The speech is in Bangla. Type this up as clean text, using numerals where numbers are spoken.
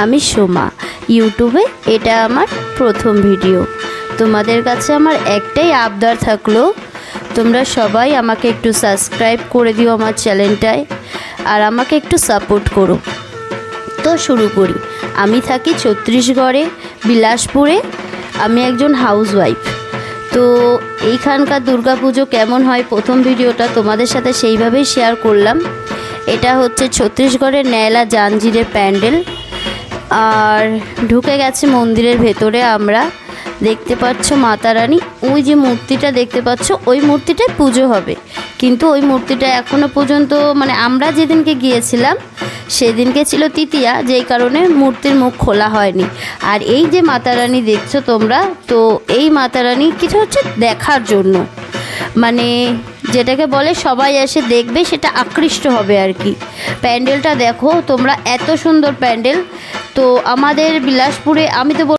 আমি সোমা। ইউটিউবে এটা আমার প্রথম ভিডিও। তোমাদের কাছে আমার একটাই আবদার থাকলো, তোমরা সবাই আমাকে একটু সাবস্ক্রাইব করে দিও আমার চ্যানেলটায়, আর আমাকে একটু সাপোর্ট করো। তো শুরু করি। আমি থাকি ছত্তিশগড়ে, বিলাসপুরে। আমি একজন হাউসওয়াইফ। তো এইখানকার দুর্গাপুজো কেমন হয়, প্রথম ভিডিওটা তোমাদের সাথে সেইভাবেই শেয়ার করলাম। এটা হচ্ছে ছত্তিশগড়ের ন্যায়লা জাঞ্জিরের প্যান্ডেল। আর ঢুকে গেছে মন্দিরের ভেতরে। আমরা দেখতে পাচ্ছ মাতা রানী, ওই যে মূর্তিটা দেখতে পাচ্ছ, ওই মূর্তিটায় পুজো হবে। কিন্তু ওই মূর্তিটা এখনও পর্যন্ত, মানে আমরা যেদিনকে গিয়েছিলাম সেদিনকে ছিল তৃতীয়া, যেই কারণে মূর্তির মুখ খোলা হয়নি। আর এই যে মাতা রানী দেখছো তোমরা, তো এই মাতা রানী কিছু হচ্ছে দেখার জন্য, মানে যেটাকে বলে সবাই এসে দেখবে, সেটা আকৃষ্ট হবে আর কি। প্যান্ডেলটা দেখো তোমরা, এত সুন্দর প্যান্ডেল। তো আমাদের বিলাসপুরে, আমি তো